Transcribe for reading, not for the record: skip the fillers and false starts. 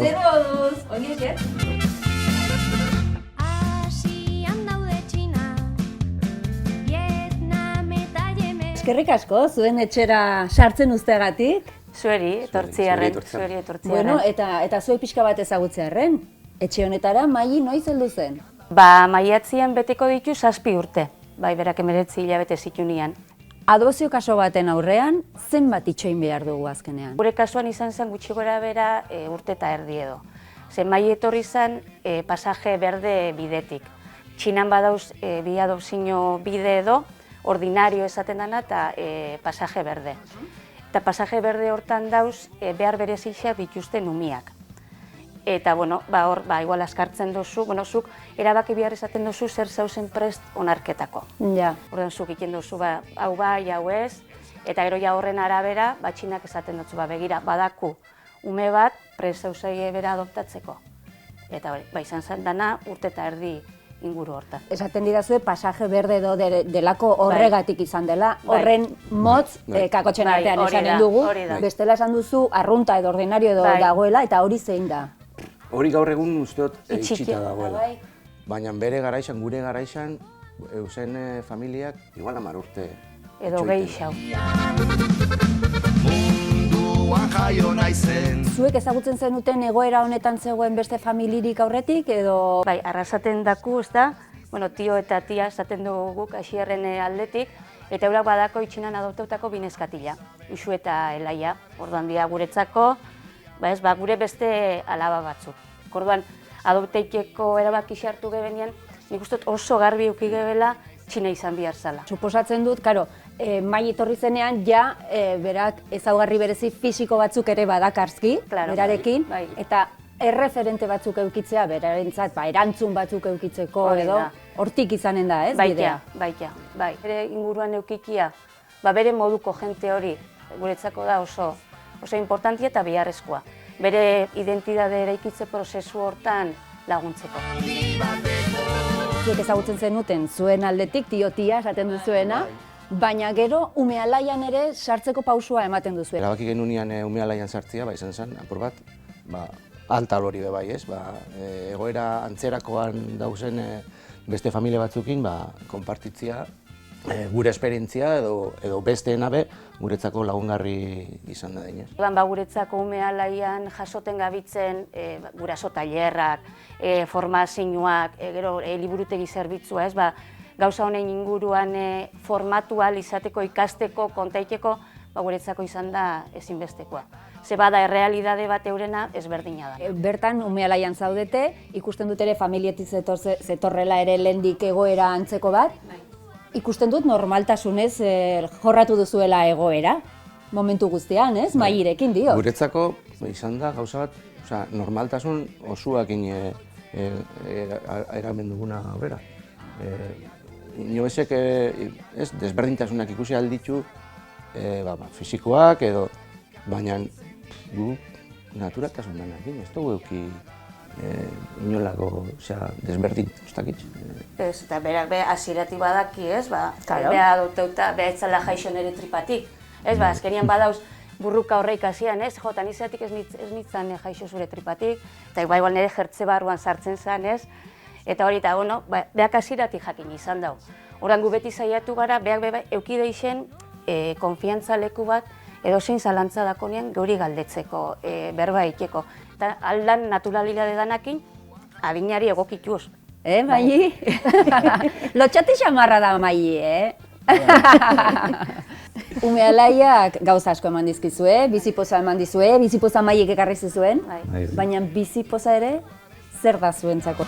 Zer moduz, ongi esker? Eskerrik asko, zuen etxera sartzen uzteagatik. Zueri, etortziarren. Bueno, eta zuek pixka bat ezagutzearren. Etxe honetara Maili noiz heldu zen? Ba, maiatzien beteko ditu 7 urte. Bai, berak 19 hilabete zitunian. Adopzio kaso baten aurrean, zenbat itxoin behar dugu azkenean? Gure kasuan izan zen gutxi gora bera urte eta erdi edo. Ze Maili etorri zen pasaje berde bidetik. Txinan badauz bi adopzio bide edo, ordinario esaten dana eta pasaje berde. Eta pasaje berde hortan dauz behar berezixak dituzten umiak. Eta, bueno, hor, igual askartzen duzu, zuk erabaki behar esaten duzu zer zauzen prest onarketako. Ja. Horren zuk iken duzu, hau bai, hau ez, eta gero ja horren arabera, txinak esaten duzu, begira, badaku ume bat prest zauzai bera adoptatzeko. Eta izan zen dana urte eta erdi inguru hortan. Esaten didazue pasaje berde edo delako horregatik izan dela, horren motz kakotxen artean esanen dugu, bestela esan duzu arrunta edo ordinario edo dagoela, eta hori zein da? Hori gaur egun usteot itxita dagoela. Baina bere garaixan, gure garaixan, eusen familiak igual 10 urte. Edo gehiago. Zuek ezagutzen zenuten egoera honetan zegoen beste familirik aurretik edo? Bai, arrasaten daku, ez da, tio eta tia esaten dugu guk Asierren aldetik, eta eurak badako itxinan adoptautako binezkatila, Uxu eta Elaia, orduan dira guretzako, gure beste alaba batzuk. Orduan, adopteikeko erabaki hartu gebenean, nik uste oso garbi euki gebela txina izan behar zala. Suposatzen dut, karo, Maili etorri zenean, berak ezaugarri berezi fisiko batzuk ere badakarzki, berarekin, eta erreferente batzuk eukitzea, berarentzat, erantzun batzuk eukitzeko edo, hortik izanen da, ez? Baitia. Bere inguruan eukikia, bere moduko jente hori, guretzako da oso importantia eta beharrezkoa. Bere identitate eraikitze prozesu hortan laguntzeko. Zuek ezagutzen zenuten zuen aldetik, tio-tia esaten duzuena, baina gero ume alaian ere sartzeko pausua ematen duzu. Erabaki genunean ume alaian sartzea, izan zen, apur bat, altal hori be bai, ez? Egoera antzerakoan dauzen beste familia batzukin, konpartitzea gure esperientzia edo besteen abe guretzako lagungarri izan da dinez. Guretzako ume alaian jasoten gabitzen guraso tailerrak, formazioak, gero liburutegi zerbitzua, ez? Gauza honen inguruan formatu ahal izateko, ikasteko, kontaiteko, guretzako izan da ezinbestekoa. Ze bada errealidade bat eurena ezberdina da. Bertan ume alaian zaudete, ikusten dut ere familietik zetorrela ere lehendik egoera antzeko bat. Ikusten dut normaltasunez jorratu duzuela egoera, momentu guztian, ez? Mailirekin dio. Guretzako izan da gauza bat, normaltasun osuakin eramen duguna aurrera. Inobesek desberdintasunak ikusi alditu fisikoak edo, baina gu naturatasun denakin, ez dugu euki inolako desberdin, ustakitz. Ez, eta berak hasieratik badaki, ez, beha adopteuta, beha etzala jaixo nire tripatik. Ez, azkenian badauz burruka horreik hasian, ez, jota nizatik ez nintzen jaixo zure tripatik, eta igual nire jertze barruan sartzen zen, ez, eta hori, eta bueno, behak hasieratik jakin izan dau. Horan gu beti saiatu gara, behak eukide izen konfiantza leku bat, edozein zalantza dakonean geuri galdetzeko, berba ikeko. Eta aldan naturalidade danakin, adinari egokituz. Maili? Lotxati xamarra da Maili, Ume alaiak gauza asko eman dizkizue, bizipoza eman dizue, bizipoza Mailik ekarri zizuen, baina bizipoza ere zer da zuentzako?